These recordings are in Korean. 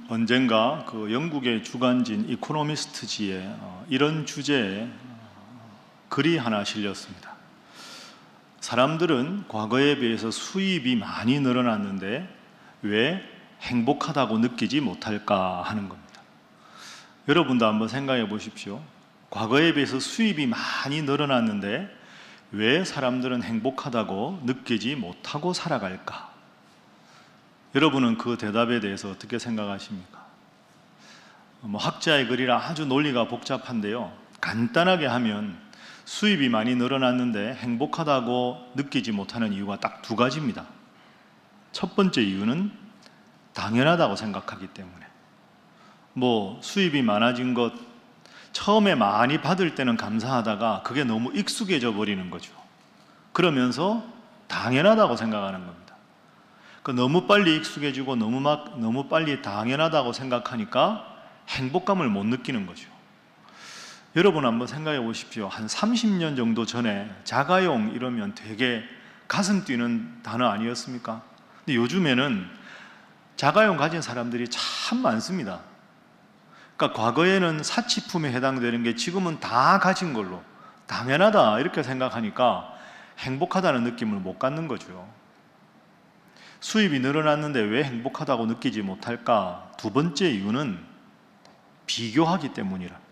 언젠가 그 영국의 주간지인 이코노미스트지에 이런 주제의 글이 하나 실렸습니다. 사람들은 과거에 비해서 수입이 많이 늘어났는데 왜 행복하다고 느끼지 못할까 하는 겁니다. 여러분도 한번 생각해 보십시오. 과거에 비해서 수입이 많이 늘어났는데 왜 사람들은 행복하다고 느끼지 못하고 살아갈까? 여러분은 그 대답에 대해서 어떻게 생각하십니까? 학자의 글이라 아주 논리가 복잡한데요, 간단하게 하면 수입이 많이 늘어났는데 행복하다고 느끼지 못하는 이유가 딱 두 가지입니다. 첫 번째 이유는 당연하다고 생각하기 때문에, 수입이 많아진 것, 처음에 많이 받을 때는 감사하다가 그게 너무 익숙해져 버리는 거죠. 그러면서 당연하다고 생각하는 겁니다. 너무 빨리 익숙해지고 너무 빨리 당연하다고 생각하니까 행복감을 못 느끼는 거죠. 여러분 한번 생각해 보십시오. 한 30년 정도 전에 자가용 이러면 되게 가슴 뛰는 단어 아니었습니까? 근데 요즘에는 자가용 가진 사람들이 참 많습니다. 그러니까 과거에는 사치품에 해당되는 게 지금은 다 가진 걸로 당연하다 이렇게 생각하니까 행복하다는 느낌을 못 갖는 거죠. 수입이 늘어났는데 왜 행복하다고 느끼지 못할까? 두 번째 이유는 비교하기 때문이랍니다.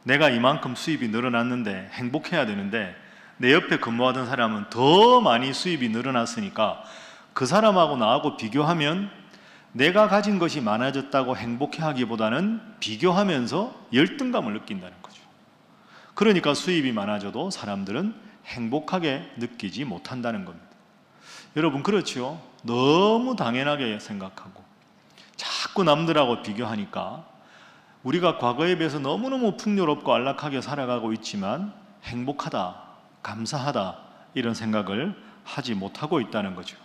내가 이만큼 수입이 늘어났는데 행복해야 되는데 내 옆에 근무하던 사람은 더 많이 수입이 늘어났으니까 그 사람하고 나하고 비교하면 내가 가진 것이 많아졌다고 행복해하기보다는 비교하면서 열등감을 느낀다는 거죠. 그러니까 수입이 많아져도 사람들은 행복하게 느끼지 못한다는 겁니다. 여러분 그렇죠? 너무 당연하게 생각하고 자꾸 남들하고 비교하니까 우리가 과거에 비해서 너무너무 풍요롭고 안락하게 살아가고 있지만 행복하다, 감사하다 이런 생각을 하지 못하고 있다는 거죠.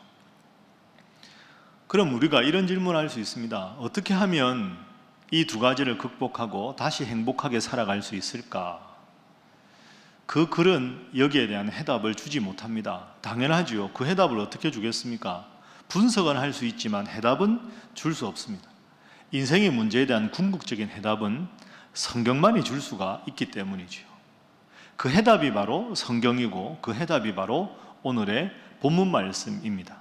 그럼 우리가 이런 질문을 할 수 있습니다. 어떻게 하면 이 두 가지를 극복하고 다시 행복하게 살아갈 수 있을까? 그 글은 여기에 대한 해답을 주지 못합니다. 당연하죠. 그 해답을 어떻게 주겠습니까? 분석은 할 수 있지만 해답은 줄 수 없습니다. 인생의 문제에 대한 궁극적인 해답은 성경만이 줄 수가 있기 때문이죠. 그 해답이 바로 성경이고 그 해답이 바로 오늘의 본문 말씀입니다.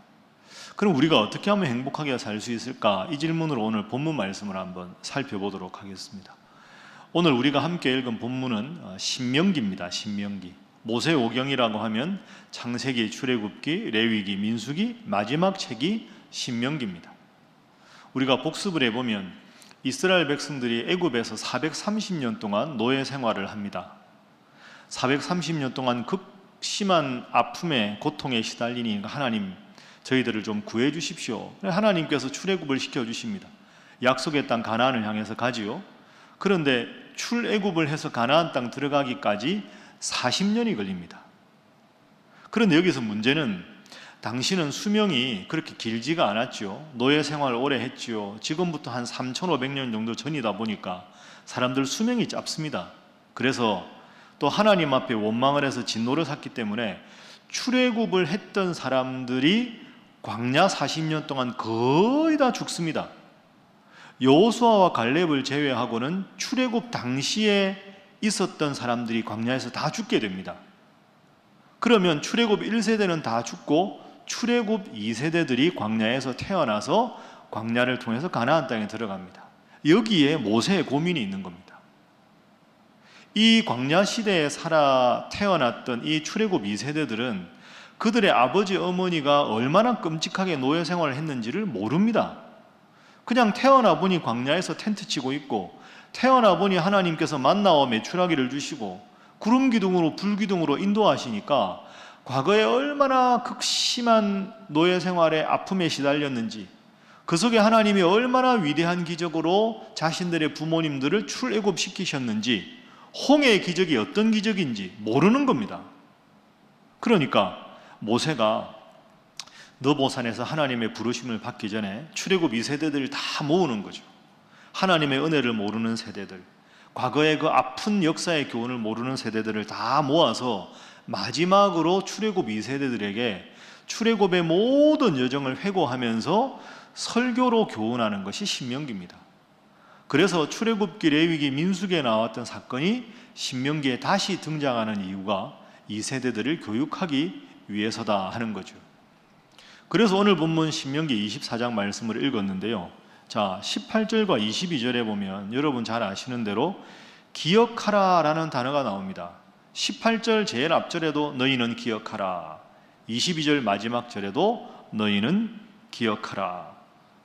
그럼 우리가 어떻게 하면 행복하게 살 수 있을까? 이 질문으로 오늘 본문 말씀을 한번 살펴보도록 하겠습니다. 오늘 우리가 함께 읽은 본문은 신명기입니다. 신명기. 모세오경이라고 하면 창세기, 출애굽기, 레위기, 민수기, 마지막 책이 신명기입니다. 우리가 복습을 해보면 이스라엘 백성들이 애굽에서 430년 동안 노예 생활을 합니다. 430년 동안 극심한 아픔에 고통에 시달리니 하나님 저희들을 좀 구해 주십시오. 하나님께서 출애굽을 시켜주십니다. 약속의 땅 가나안을 향해서 가지요. 그런데 출애굽을 해서 가나안 땅 들어가기까지 40년이 걸립니다. 그런데 여기서 문제는 당시는 수명이 그렇게 길지가 않았죠. 노예 생활을 오래 했죠. 지금부터 한 3,500년 정도 전이다 보니까 사람들 수명이 짧습니다. 그래서 또 하나님 앞에 원망을 해서 진노를 샀기 때문에 출애굽을 했던 사람들이 광야 40년 동안 거의 다 죽습니다. 여호수아와 갈렙을 제외하고는 출애굽 당시에 있었던 사람들이 광야에서 다 죽게 됩니다. 그러면 출애굽 1세대는 다 죽고 출애굽 2세대들이 광야에서 태어나서 광야를 통해서 가나안 땅에 들어갑니다. 여기에 모세의 고민이 있는 겁니다. 이 광야 시대에 살아 태어났던 이 출애굽 2세대들은 그들의 아버지 어머니가 얼마나 끔찍하게 노예 생활을 했는지를 모릅니다. 그냥 태어나 보니 광야에서 텐트 치고 있고 태어나 보니 하나님께서 만나와 메추라기를 주시고 구름 기둥으로 불 기둥으로 인도하시니까 과거에 얼마나 극심한 노예 생활의 아픔에 시달렸는지, 그 속에 하나님이 얼마나 위대한 기적으로 자신들의 부모님들을 출애굽시키셨는지, 홍해의 기적이 어떤 기적인지 모르는 겁니다. 그러니까 모세가 느보산에서 하나님의 부르심을 받기 전에 출애굽 2세대들을 다 모으는 거죠. 하나님의 은혜를 모르는 세대들, 과거의 그 아픈 역사의 교훈을 모르는 세대들을 다 모아서 마지막으로 출애굽 2세대들에게 출애굽의 모든 여정을 회고하면서 설교로 교훈하는 것이 신명기입니다. 그래서 출애굽기, 레위기, 민수기에 나왔던 사건이 신명기에 다시 등장하는 이유가 이 세대들을 교육하기 위해서다 하는 거죠. 그래서 오늘 본문 신명기 24장 말씀을 읽었는데요. 자, 18절과 22절에 보면 여러분 잘 아시는 대로 기억하라라는 단어가 나옵니다. 18절 제일 앞절에도 너희는 기억하라, 22절 마지막 절에도 너희는 기억하라.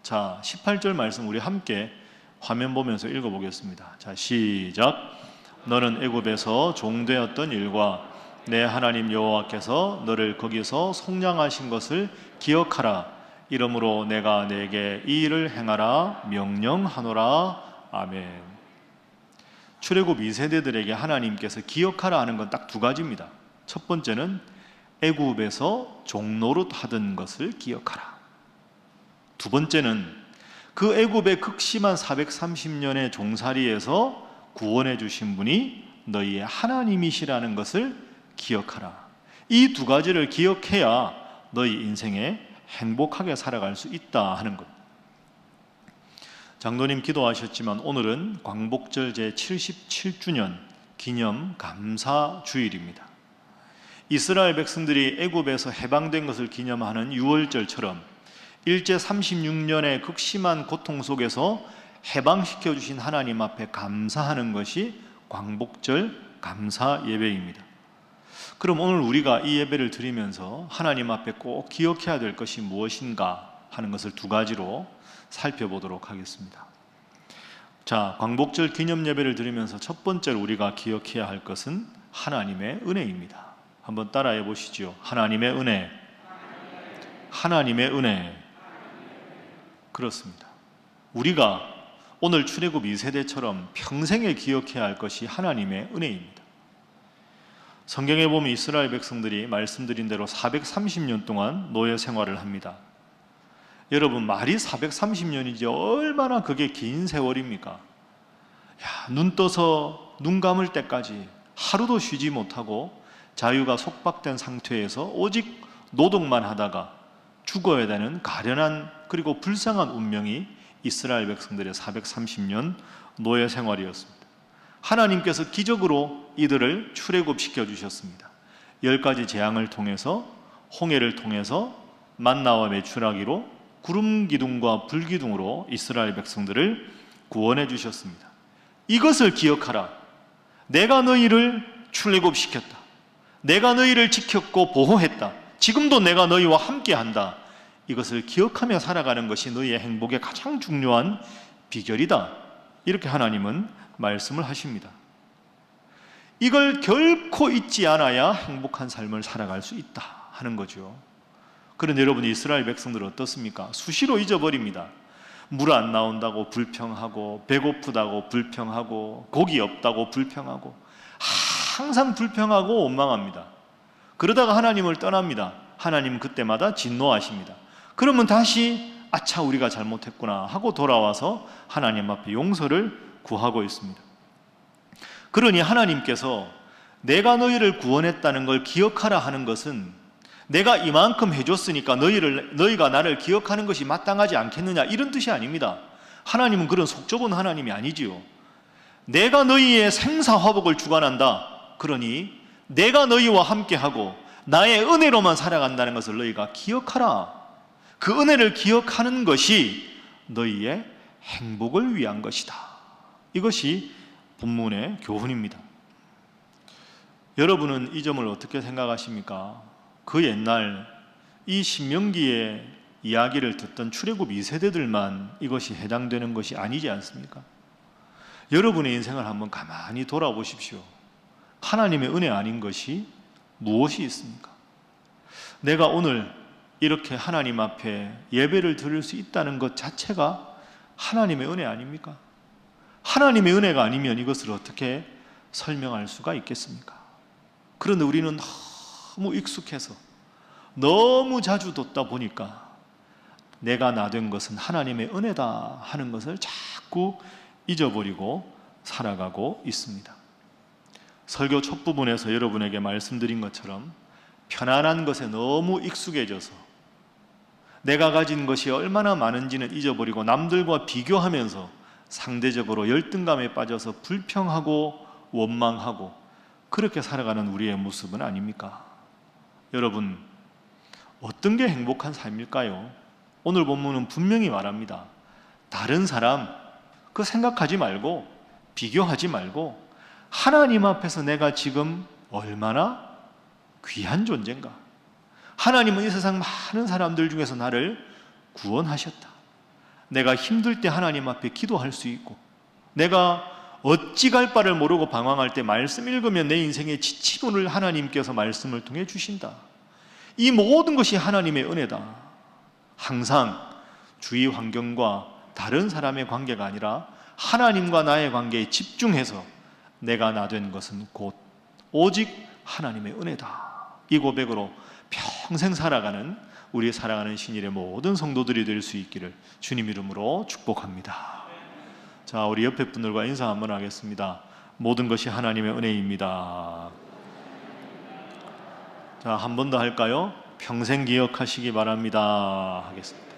자, 18절 말씀 우리 함께 화면 보면서 읽어보겠습니다. 자, 시작. 너는 애굽에서 종되었던 일과 내 하나님 여호와께서 너를 거기서 속량하신 것을 기억하라. 이러므로 내가 내게 이 일을 행하라 명령하노라. 아멘. 출애굽 2세대들에게 하나님께서 기억하라 하는 건 딱 두 가지입니다. 첫 번째는 애굽에서 종노릇 하던 것을 기억하라. 두 번째는 그 애굽의 극심한 430년의 종살이에서 구원해 주신 분이 너희의 하나님이시라는 것을 기억하라. 이 두 가지를 기억해야 너희 인생에 행복하게 살아갈 수 있다 하는 것. 장로님 기도하셨지만 오늘은 광복절 제77주년 기념 감사 주일입니다. 이스라엘 백성들이 애굽에서 해방된 것을 기념하는 6월절처럼 일제 36년의 극심한 고통 속에서 해방시켜 주신 하나님 앞에 감사하는 것이 광복절 감사 예배입니다. 그럼 오늘 우리가 이 예배를 드리면서 하나님 앞에 꼭 기억해야 될 것이 무엇인가 하는 것을 두 가지로 살펴보도록 하겠습니다. 자, 광복절 기념 예배를 드리면서 첫 번째로 우리가 기억해야 할 것은 하나님의 은혜입니다. 한번 따라해 보시죠. 하나님의 은혜. 하나님의 은혜. 그렇습니다. 우리가 오늘 출애굽 2세대처럼 평생에 기억해야 할 것이 하나님의 은혜입니다. 성경에 보면 이스라엘 백성들이 말씀드린 대로 430년 동안 노예 생활을 합니다. 여러분, 말이 430년이지 얼마나 그게 긴 세월입니까? 야, 눈 떠서 눈 감을 때까지 하루도 쉬지 못하고 자유가 속박된 상태에서 오직 노동만 하다가 죽어야 되는 가련한 그리고 불쌍한 운명이 이스라엘 백성들의 430년 노예 생활이었습니다. 하나님께서 기적으로 이들을 출애굽시켜 주셨습니다. 10가지 재앙을 통해서, 홍해를 통해서 만나와 메추라기로, 구름 기둥과 불 기둥으로 이스라엘 백성들을 구원해 주셨습니다. 이것을 기억하라. 내가 너희를 출애굽시켰다. 내가 너희를 지켰고 보호했다. 지금도 내가 너희와 함께한다. 이것을 기억하며 살아가는 것이 너희의 행복의 가장 중요한 비결이다. 이렇게 하나님은 말씀을 하십니다. 이걸 결코 잊지 않아야 행복한 삶을 살아갈 수 있다 하는 거죠. 그런데 여러분, 이스라엘 백성들은 어떻습니까? 수시로 잊어버립니다. 물 안 나온다고 불평하고, 배고프다고 불평하고, 고기 없다고 불평하고, 항상 불평하고 원망합니다. 그러다가 하나님을 떠납니다. 하나님은 그때마다 진노하십니다. 그러면 다시 아차, 우리가 잘못했구나 하고 돌아와서 하나님 앞에 용서를 구하고 있습니다. 그러니 하나님께서 내가 너희를 구원했다는 걸 기억하라 하는 것은 내가 이만큼 해줬으니까 너희가 나를 기억하는 것이 마땅하지 않겠느냐, 이런 뜻이 아닙니다. 하나님은 그런 속 좁은 하나님이 아니지요. 내가 너희의 생사화복을 주관한다. 그러니 내가 너희와 함께하고 나의 은혜로만 살아간다는 것을 너희가 기억하라. 그 은혜를 기억하는 것이 너희의 행복을 위한 것이다. 이것이 본문의 교훈입니다. 여러분은 이 점을 어떻게 생각하십니까? 그 옛날 이 신명기의 이야기를 듣던 출애굽 2세대들만 이것이 해당되는 것이 아니지 않습니까? 여러분의 인생을 한번 가만히 돌아보십시오. 하나님의 은혜 아닌 것이 무엇이 있습니까? 내가 오늘 이렇게 하나님 앞에 예배를 드릴 수 있다는 것 자체가 하나님의 은혜 아닙니까? 하나님의 은혜가 아니면 이것을 어떻게 설명할 수가 있겠습니까? 그런데 우리는 너무 익숙해서 너무 자주 듣다 보니까 내가 나 된 것은 하나님의 은혜다 하는 것을 자꾸 잊어버리고 살아가고 있습니다. 설교 첫 부분에서 여러분에게 말씀드린 것처럼 편안한 것에 너무 익숙해져서 내가 가진 것이 얼마나 많은지는 잊어버리고 남들과 비교하면서 상대적으로 열등감에 빠져서 불평하고 원망하고 그렇게 살아가는 우리의 모습은 아닙니까? 여러분, 어떤 게 행복한 삶일까요? 오늘 본문은 분명히 말합니다. 다른 사람 그 생각하지 말고 비교하지 말고 하나님 앞에서 내가 지금 얼마나 귀한 존재인가. 하나님은 이 세상 많은 사람들 중에서 나를 구원하셨다. 내가 힘들 때 하나님 앞에 기도할 수 있고, 내가 어찌 갈 바를 모르고 방황할 때 말씀 읽으면 내 인생의 지침을 하나님께서 말씀을 통해 주신다. 이 모든 것이 하나님의 은혜다. 항상 주위 환경과 다른 사람의 관계가 아니라 하나님과 나의 관계에 집중해서 내가 나 된 것은 곧 오직 하나님의 은혜다. 이 고백으로 평생 살아가는 우리 사랑하는 신일의 모든 성도들이 될 수 있기를 주님 이름으로 축복합니다. 자, 우리 옆에 분들과 인사 한번 하겠습니다. 모든 것이 하나님의 은혜입니다. 자, 한 번 더 할까요? 평생 기억하시기 바랍니다 하겠습니다.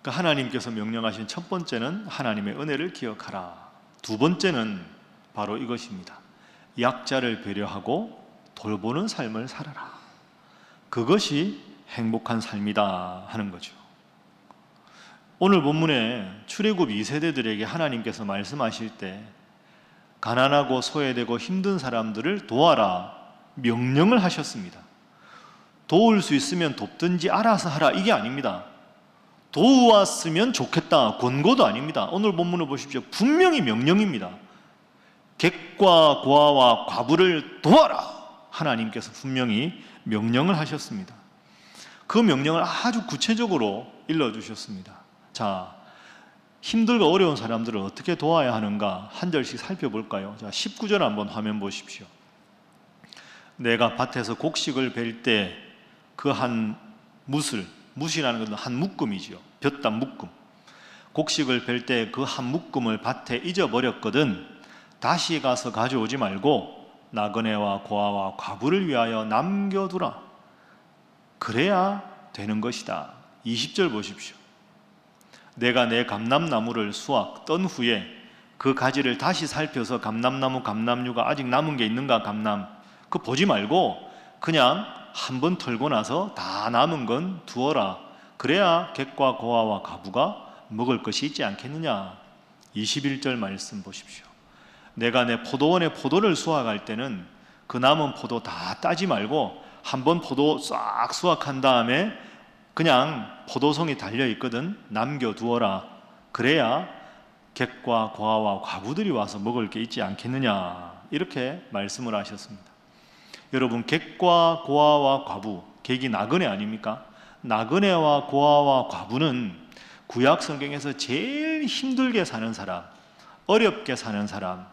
그러니까 하나님께서 명령하신 첫 번째는 하나님의 은혜를 기억하라. 두 번째는 바로 이것입니다. 약자를 배려하고 돌보는 삶을 살아라. 그것이 행복한 삶이다 하는 거죠. 오늘 본문에 출애굽 2세대들에게 하나님께서 말씀하실 때 가난하고 소외되고 힘든 사람들을 도와라 명령을 하셨습니다. 도울 수 있으면 돕든지 알아서 하라 이게 아닙니다. 도우았으면 좋겠다 권고도 아닙니다. 오늘 본문을 보십시오. 분명히 명령입니다. 객과 고아와 과부를 도와라 하나님께서 분명히 명령을 하셨습니다. 그 명령을 아주 구체적으로 일러주셨습니다. 자, 힘들고 어려운 사람들을 어떻게 도와야 하는가 한 절씩 살펴볼까요? 자, 19절 한번 화면 보십시오. 내가 밭에서 곡식을 벨 때 그 한 뭇이라는 것은 한 묶음이죠. 볕단 묶음. 곡식을 벨 때 그 한 묶음을 밭에 잊어버렸거든 다시 가서 가져오지 말고 나그네와 고아와 과부를 위하여 남겨두라. 그래야 되는 것이다. 20절 보십시오. 내가 내 감람나무를 수확 떤 후에 그 가지를 다시 살펴서 감람나무 감람류가 아직 남은 게 있는가 감람 그거 보지 말고 그냥 한번 털고 나서 다 남은 건 두어라. 그래야 객과 고아와 과부가 먹을 것이 있지 않겠느냐. 21절 말씀 보십시오. 내가 내 포도원에 포도를 수확할 때는 그 남은 포도 다 따지 말고 한번 포도 싹 수확한 다음에 그냥 포도송이 달려있거든 남겨두어라. 그래야 객과 고아와 과부들이 와서 먹을 게 있지 않겠느냐 이렇게 말씀을 하셨습니다. 여러분, 객과 고아와 과부, 객이 나그네 아닙니까? 나그네와 고아와 과부는 구약 성경에서 제일 힘들게 사는 사람, 어렵게 사는 사람,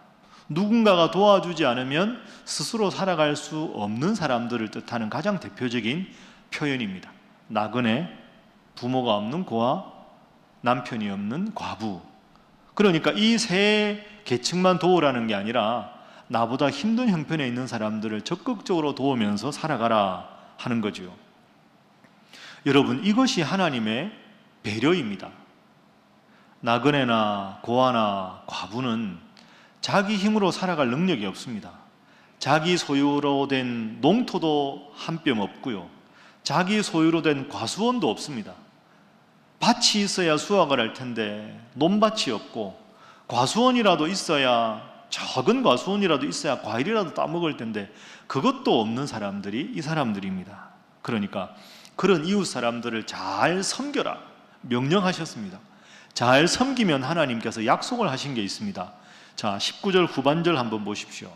누군가가 도와주지 않으면 스스로 살아갈 수 없는 사람들을 뜻하는 가장 대표적인 표현입니다. 나그네, 부모가 없는 고아, 남편이 없는 과부. 그러니까 이 세 계층만 도우라는 게 아니라 나보다 힘든 형편에 있는 사람들을 적극적으로 도우면서 살아가라 하는 거죠. 여러분, 이것이 하나님의 배려입니다. 나그네나 고아나 과부는 자기 힘으로 살아갈 능력이 없습니다. 자기 소유로 된 농토도 한 뼘 없고요. 자기 소유로 된 과수원도 없습니다. 밭이 있어야 수확을 할 텐데 논밭이 없고 과수원이라도 있어야 작은 과수원이라도 있어야 과일이라도 따먹을 텐데 그것도 없는 사람들이 이 사람들입니다. 그러니까 그런 이웃 사람들을 잘 섬겨라 명령하셨습니다. 잘 섬기면 하나님께서 약속을 하신 게 있습니다. 자, 19절 후반절 한번 보십시오.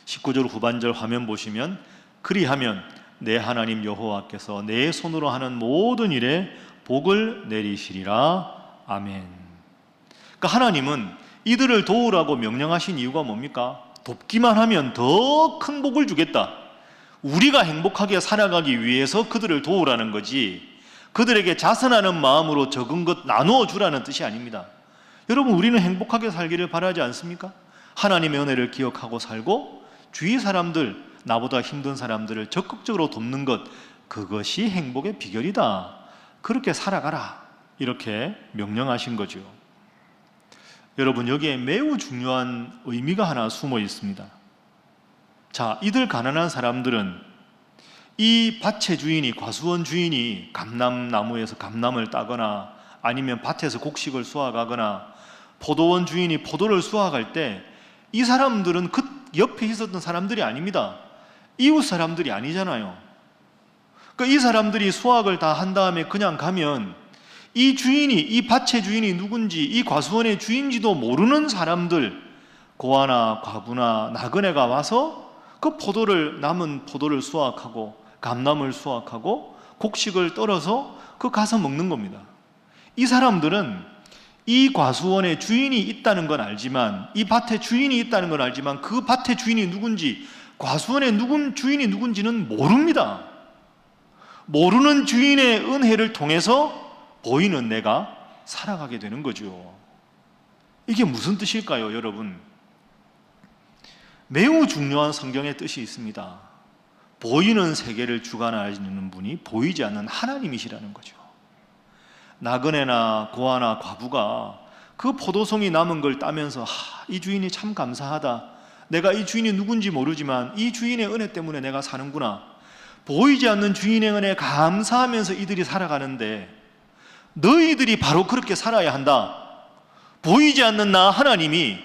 19절 후반절 화면 보시면 그리하면 내 하나님 여호와께서 내 손으로 하는 모든 일에 복을 내리시리라. 아멘. 그러니까 하나님은 이들을 도우라고 명령하신 이유가 뭡니까? 돕기만 하면 더 큰 복을 주겠다. 우리가 행복하게 살아가기 위해서 그들을 도우라는 거지 그들에게 자선하는 마음으로 적은 것 나누어 주라는 뜻이 아닙니다. 여러분, 우리는 행복하게 살기를 바라지 않습니까? 하나님의 은혜를 기억하고 살고 주위 사람들, 나보다 힘든 사람들을 적극적으로 돕는 것 그것이 행복의 비결이다. 그렇게 살아가라. 이렇게 명령하신 거죠. 여러분, 여기에 매우 중요한 의미가 하나 숨어 있습니다. 자, 이들 가난한 사람들은 이 밭의 주인이, 과수원 주인이 감람나무에서 감람을 따거나 아니면 밭에서 곡식을 수확하거나 포도원 주인이 포도를 수확할 때 이 사람들은 그 옆에 있었던 사람들이 아닙니다. 이웃 사람들이 아니잖아요. 그러니까 이 사람들이 수확을 다 한 다음에 그냥 가면 이 주인이, 이 밭의 주인이 누군지, 이 과수원의 주인지도 모르는 사람들, 고아나 과부나 나그네가 와서 그 남은 포도를 수확하고 감람을 수확하고 곡식을 떨어서 그 가서 먹는 겁니다. 이 사람들은 이 과수원의 주인이 있다는 건 알지만, 이 밭의 주인이 있다는 건 알지만 그 밭의 주인이 누군지, 과수원의 주인이 누군지는 모릅니다. 모르는 주인의 은혜를 통해서 보이는 내가 살아가게 되는 거죠. 이게 무슨 뜻일까요, 여러분? 매우 중요한 성경의 뜻이 있습니다. 보이는 세계를 주관하시는 분이 보이지 않는 하나님이시라는 거죠. 나그네나 고아나 과부가 그 포도송이 남은 걸 따면서 이 주인이 참 감사하다. 내가 이 주인이 누군지 모르지만 이 주인의 은혜 때문에 내가 사는구나. 보이지 않는 주인의 은혜에 감사하면서 이들이 살아가는데, 너희들이 바로 그렇게 살아야 한다. 보이지 않는 나 하나님이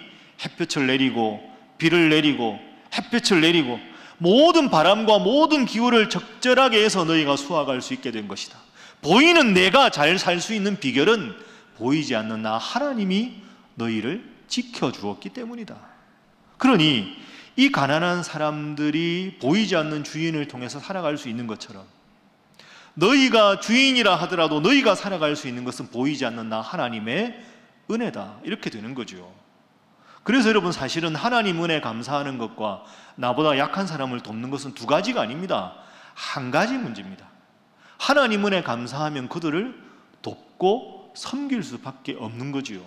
햇볕을 내리고 비를 내리고 햇볕을 내리고 모든 바람과 모든 기후를 적절하게 해서 너희가 수확할 수 있게 된 것이다. 보이는 내가 잘 살 수 있는 비결은 보이지 않는 나 하나님이 너희를 지켜주었기 때문이다. 그러니 이 가난한 사람들이 보이지 않는 주인을 통해서 살아갈 수 있는 것처럼, 너희가 주인이라 하더라도 너희가 살아갈 수 있는 것은 보이지 않는 나 하나님의 은혜다. 이렇게 되는 거죠. 그래서 여러분, 사실은 하나님 은혜 감사하는 것과 나보다 약한 사람을 돕는 것은 두 가지가 아닙니다. 한 가지 문제입니다. 하나님 은혜 감사하면 그들을 돕고 섬길 수밖에 없는 거지요.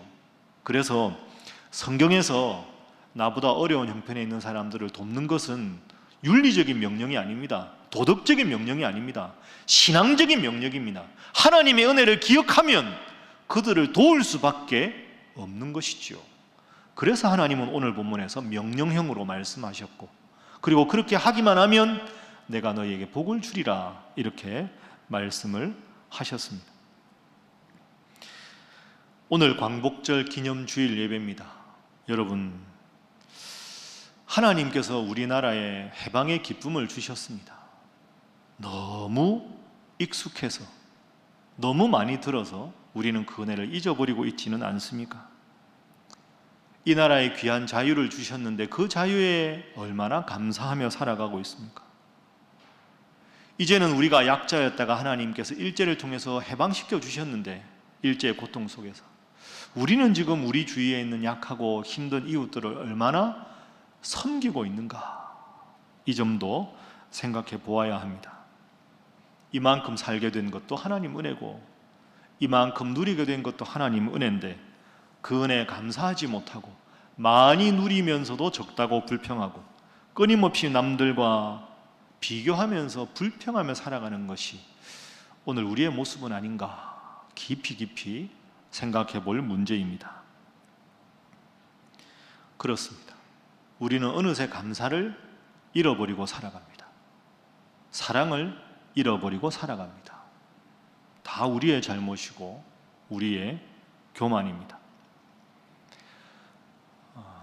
그래서 성경에서 나보다 어려운 형편에 있는 사람들을 돕는 것은 윤리적인 명령이 아닙니다. 도덕적인 명령이 아닙니다. 신앙적인 명령입니다. 하나님의 은혜를 기억하면 그들을 도울 수밖에 없는 것이지요. 그래서 하나님은 오늘 본문에서 명령형으로 말씀하셨고, 그리고 그렇게 하기만 하면 내가 너희에게 복을 주리라 이렇게 말씀을 하셨습니다. 오늘 광복절 기념주일 예배입니다. 여러분, 하나님께서 우리나라에 해방의 기쁨을 주셨습니다. 너무 익숙해서, 너무 많이 들어서 우리는 그 은혜를 잊어버리고 있지는 않습니까? 이 나라에 귀한 자유를 주셨는데 그 자유에 얼마나 감사하며 살아가고 있습니까? 이제는 우리가 약자였다가 하나님께서 일제를 통해서 해방시켜 주셨는데, 일제의 고통 속에서 우리는 지금 우리 주위에 있는 약하고 힘든 이웃들을 얼마나 섬기고 있는가, 이 점도 생각해 보아야 합니다. 이만큼 살게 된 것도 하나님 은혜고, 이만큼 누리게 된 것도 하나님 은혜인데, 그 은혜에 감사하지 못하고 많이 누리면서도 적다고 불평하고 끊임없이 남들과 비교하면서 불평하며 살아가는 것이 오늘 우리의 모습은 아닌가, 깊이 생각해 볼 문제입니다. 그렇습니다. 우리는 어느새 감사를 잃어버리고 살아갑니다. 사랑을 잃어버리고 살아갑니다. 다 우리의 잘못이고 우리의 교만입니다.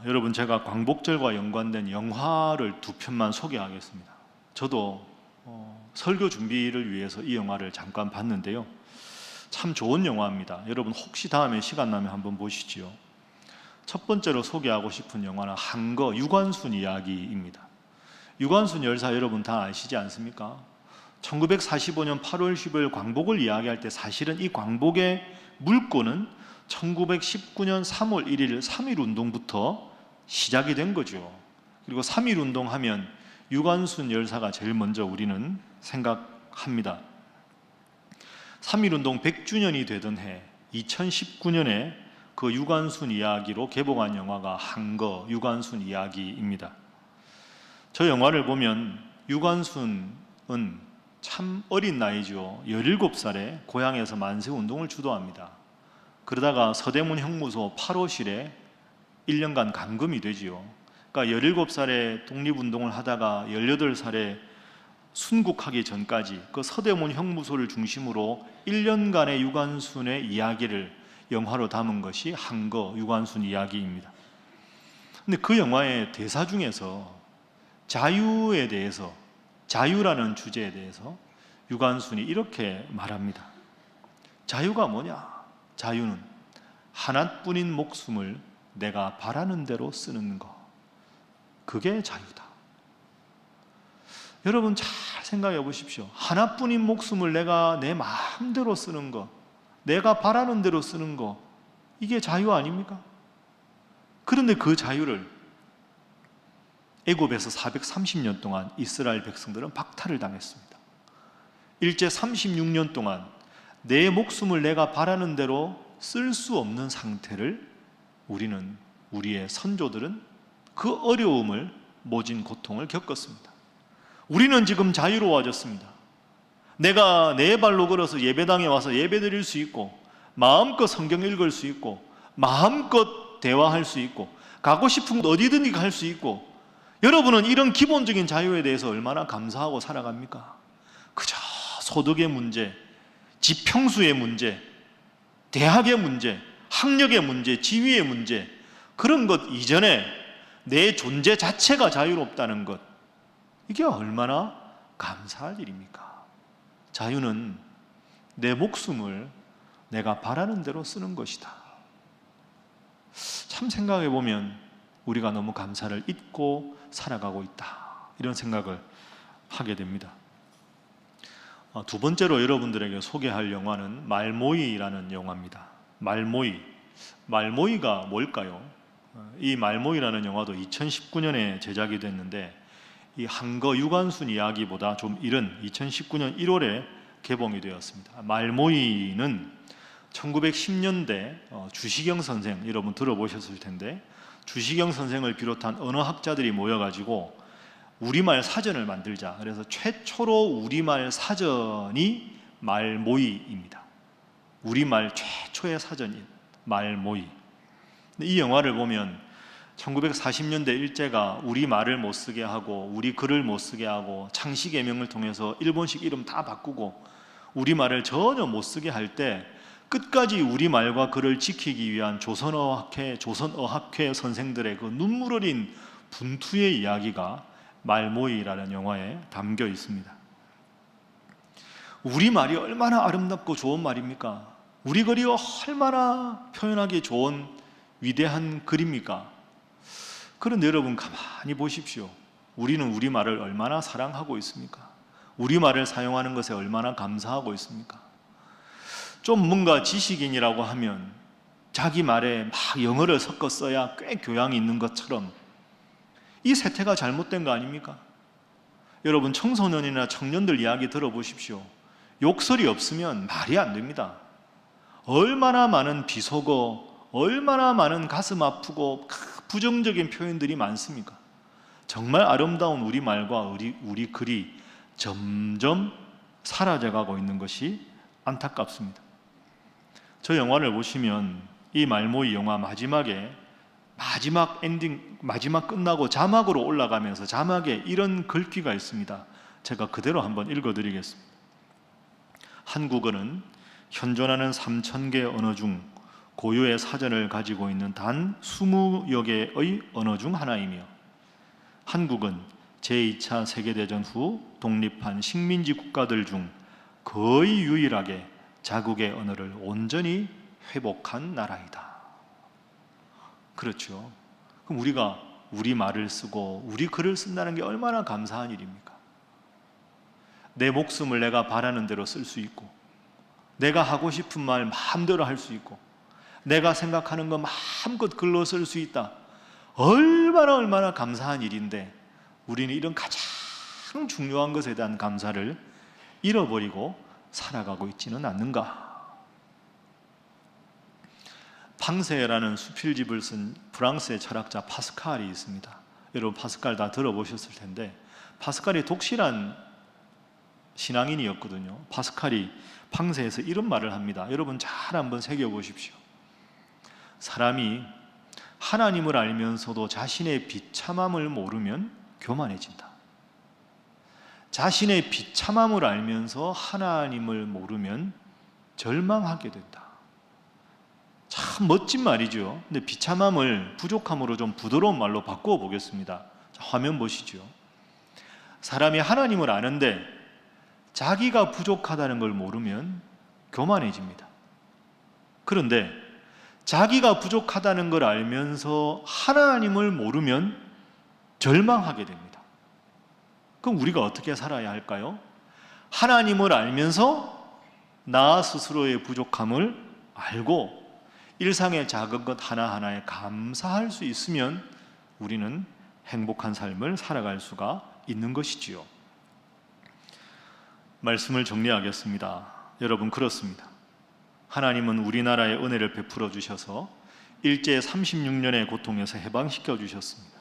여러분, 제가 광복절과 연관된 영화를 두 편만 소개하겠습니다. 저도 설교 준비를 위해서 이 영화를 잠깐 봤는데요, 참 좋은 영화입니다. 여러분, 혹시 다음에 시간 나면 한번 보시지요. 첫 번째로 소개하고 싶은 영화는 한거 유관순 이야기입니다. 유관순 열사 여러분 다 아시지 않습니까? 1945년 8월 10일 광복을 이야기할 때 사실은 이 광복의 물꼬는 1919년 3월 1일 3.1운동부터 시작이 된 거죠. 그리고 3.1운동 하면 유관순 열사가 제일 먼저 우리는 생각합니다. 3.1운동 100주년이 되던 해 2019년에 그 유관순 이야기로 개봉한 영화가 한거 유관순 이야기입니다. 저 영화를 보면 유관순은 참 어린 나이죠. 17살에 고향에서 만세 운동을 주도합니다. 그러다가 서대문 형무소 8호실에 1년간 감금이 되지요. 그러니까 17살에 독립운동을 하다가 18살에 순국하기 전까지 그 서대문 형무소를 중심으로 1년간의 유관순의 이야기를 영화로 담은 것이 한거 유관순 이야기입니다. 근데 그 영화의 대사 중에서 자유에 대해서, 자유라는 주제에 대해서 유관순이 이렇게 말합니다. 자유가 뭐냐? 자유는 하나뿐인 목숨을 내가 바라는 대로 쓰는 것, 그게 자유다. 여러분 잘 생각해 보십시오. 하나뿐인 목숨을 내가 내 마음대로 쓰는 것, 내가 바라는 대로 쓰는 것, 이게 자유 아닙니까? 그런데 그 자유를 애굽에서 430년 동안 이스라엘 백성들은 박탈을 당했습니다. 일제 36년 동안 내 목숨을 내가 바라는 대로 쓸 수 없는 상태를 우리의 선조들은 그 어려움을, 모진 고통을 겪었습니다. 우리는 지금 자유로워졌습니다. 내가 내 발로 걸어서 예배당에 와서 예배 드릴 수 있고, 마음껏 성경 읽을 수 있고, 마음껏 대화할 수 있고, 가고 싶은 곳 어디든지 갈 수 있고, 여러분은 이런 기본적인 자유에 대해서 얼마나 감사하고 살아갑니까? 그저 소득의 문제, 지평수의 문제, 대학의 문제, 학력의 문제, 지위의 문제, 그런 것 이전에 내 존재 자체가 자유롭다는 것, 이게 얼마나 감사할 일입니까? 자유는 내 목숨을 내가 바라는 대로 쓰는 것이다. 참 생각해 보면 우리가 너무 감사를 잊고 살아가고 있다, 이런 생각을 하게 됩니다. 두 번째로 여러분들에게 소개할 영화는 말모이라는 영화입니다. 말모이가 뭘까요? 이 말모이라는 영화도 2019년에 제작이 됐는데, 이 한거 유관순 이야기보다 좀 이른 2019년 1월에 개봉이 되었습니다. 말모이는 1910년대 주시경 선생, 여러분 들어보셨을 텐데, 주시경 선생을 비롯한 언어학자들이 모여가지고 우리말 사전을 만들자, 그래서 최초로 우리말 사전이 말모이입니다. 우리말 최초의 사전인 말모이. 이 영화를 보면 1940년대 일제가 우리 말을 못 쓰게 하고, 우리 글을 못 쓰게 하고, 창씨 개명을 통해서 일본식 이름 다 바꾸고 우리 말을 전혀 못 쓰게 할 때, 끝까지 우리 말과 글을 지키기 위한 조선어학회 선생들의 그 눈물 어린 분투의 이야기가 말모이라는 영화에 담겨 있습니다. 우리 말이 얼마나 아름답고 좋은 말입니까? 우리 글이 얼마나 표현하기 좋은 위대한 글입니까? 그런데 여러분 가만히 보십시오. 우리는 우리말을 얼마나 사랑하고 있습니까? 우리말을 사용하는 것에 얼마나 감사하고 있습니까? 좀 뭔가 지식인이라고 하면 자기 말에 막 영어를 섞어 써야 꽤 교양이 있는 것처럼, 이 세태가 잘못된 거 아닙니까? 여러분 청소년이나 청년들 이야기 들어보십시오. 욕설이 없으면 말이 안 됩니다. 얼마나 많은 비속어, 얼마나 많은 가슴 아프고 부정적인 표현들이 많습니까? 정말 아름다운 우리말과 우리 글이 점점 사라져가고 있는 것이 안타깝습니다. 저 영화를 보시면 이 말모이 영화 마지막 끝나고 자막으로 올라가면서 자막에 이런 글귀가 있습니다. 제가 그대로 한번 읽어드리겠습니다. 한국어는 현존하는 3,000개 언어 중 고유의 사전을 가지고 있는 단 20여 개의 언어 중 하나이며, 한국은 제2차 세계대전 후 독립한 식민지 국가들 중 거의 유일하게 자국의 언어를 온전히 회복한 나라이다. 그렇죠. 그럼 우리가 우리 말을 쓰고 우리 글을 쓴다는 게 얼마나 감사한 일입니까? 내 목숨을 내가 바라는 대로 쓸 수 있고, 내가 하고 싶은 말 마음대로 할 수 있고, 내가 생각하는 거 마음껏 글로 쓸 수 있다. 얼마나 감사한 일인데, 우리는 이런 가장 중요한 것에 대한 감사를 잃어버리고 살아가고 있지는 않는가? 팡세라는 수필집을 쓴 프랑스의 철학자 파스칼이 있습니다. 여러분 파스칼 다 들어보셨을 텐데, 파스칼이 독실한 신앙인이었거든요. 파스칼이 팡세에서 이런 말을 합니다. 여러분 잘 한번 새겨보십시오. 사람이 하나님을 알면서도 자신의 비참함을 모르면 교만해진다. 자신의 비참함을 알면서 하나님을 모르면 절망하게 된다. 참 멋진 말이죠. 근데 비참함을 부족함으로 좀 부드러운 말로 바꾸어 보겠습니다. 자, 화면 보시죠. 사람이 하나님을 아는데 자기가 부족하다는 걸 모르면 교만해집니다. 그런데 자기가 부족하다는 걸 알면서 하나님을 모르면 절망하게 됩니다. 그럼 우리가 어떻게 살아야 할까요? 하나님을 알면서 나 스스로의 부족함을 알고 일상의 작은 것 하나하나에 감사할 수 있으면 우리는 행복한 삶을 살아갈 수가 있는 것이지요. 말씀을 정리하겠습니다. 여러분, 그렇습니다. 하나님은 우리나라에 은혜를 베풀어 주셔서 일제 36년의 고통에서 해방시켜 주셨습니다.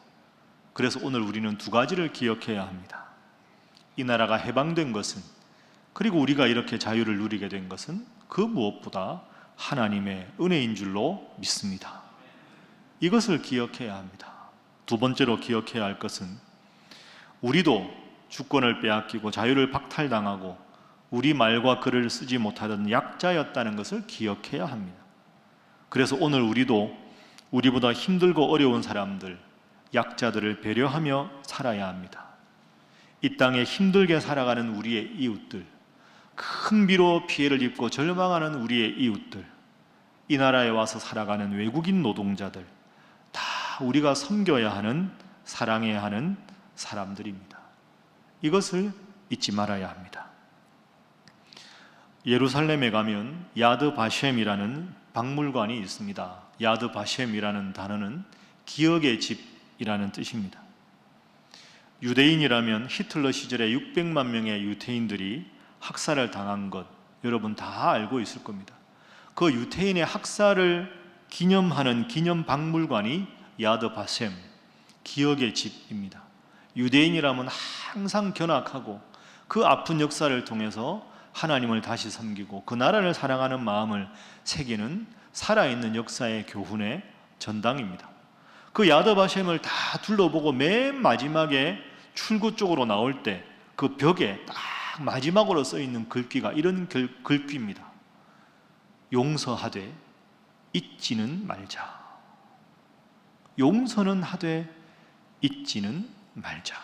그래서 오늘 우리는 두 가지를 기억해야 합니다. 이 나라가 해방된 것은, 그리고 우리가 이렇게 자유를 누리게 된 것은 그 무엇보다 하나님의 은혜인 줄로 믿습니다. 이것을 기억해야 합니다. 두 번째로 기억해야 할 것은 우리도 주권을 빼앗기고 자유를 박탈당하고 우리 말과 글을 쓰지 못하던 약자였다는 것을 기억해야 합니다. 그래서 오늘 우리도 우리보다 힘들고 어려운 사람들, 약자들을 배려하며 살아야 합니다. 이 땅에 힘들게 살아가는 우리의 이웃들, 큰 비로 피해를 입고 절망하는 우리의 이웃들, 이 나라에 와서 살아가는 외국인 노동자들, 다 우리가 섬겨야 하는, 사랑해야 하는 사람들입니다. 이것을 잊지 말아야 합니다. 예루살렘에 가면 야드 바셴이라는 박물관이 있습니다. 야드 바셴이라는 단어는 기억의 집이라는 뜻입니다. 유대인이라면 히틀러 시절에 600만 명의 유대인들이 학살을 당한 것 여러분 다 알고 있을 겁니다. 그 유대인의 학살을 기념하는 기념 박물관이 야드 바셈, 기억의 집입니다. 유대인이라면 항상 견학하고 그 아픈 역사를 통해서 하나님을 다시 섬기고 그 나라를 사랑하는 마음을 새기는 살아있는 역사의 교훈의 전당입니다. 그 야드 바셈을 다 둘러보고 맨 마지막에 출구 쪽으로 나올 때 그 벽에 딱 마지막으로 써 있는 글귀가 이런 글귀입니다. 용서하되 잊지는 말자. 용서는 하되 잊지는 말자.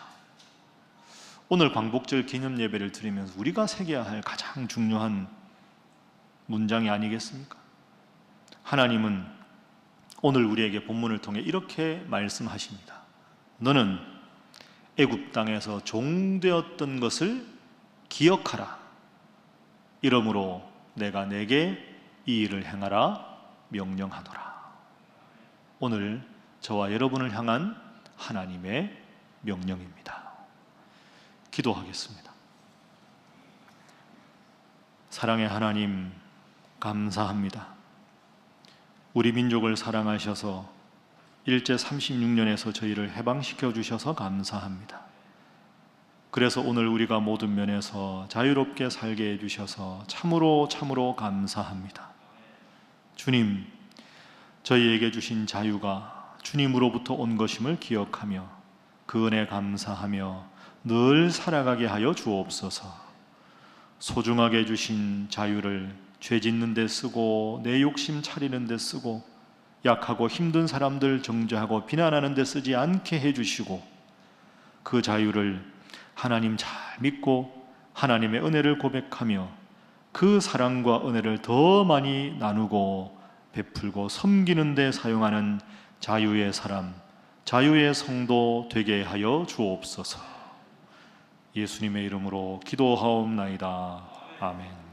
오늘 광복절 기념 예배를 드리면서 우리가 새겨야 할 가장 중요한 문장이 아니겠습니까? 하나님은 오늘 우리에게 본문을 통해 이렇게 말씀하십니다. 너는 애굽 땅에서 종되었던 것을 기억하라. 이러므로 내가 내게 이 일을 행하라 명령하노라. 오늘 저와 여러분을 향한 하나님의 명령입니다. 기도하겠습니다. 사랑의 하나님, 감사합니다. 우리 민족을 사랑하셔서 일제 36년에서 저희를 해방시켜 주셔서 감사합니다. 그래서 오늘 우리가 모든 면에서 자유롭게 살게 해주셔서 참으로 감사합니다. 주님, 저희에게 주신 자유가 주님으로부터 온 것임을 기억하며 그 은혜 감사하며 늘 살아가게 하여 주옵소서. 소중하게 주신 자유를 죄 짓는 데 쓰고 내 욕심 차리는 데 쓰고 약하고 힘든 사람들 정죄하고 비난하는 데 쓰지 않게 해주시고 그 자유를 하나님 잘 믿고 하나님의 은혜를 고백하며 그 사랑과 은혜를 더 많이 나누고 베풀고 섬기는 데 사용하는 자유의 사람, 자유의 성도 되게 하여 주옵소서. 예수님의 이름으로 기도하옵나이다. 아멘.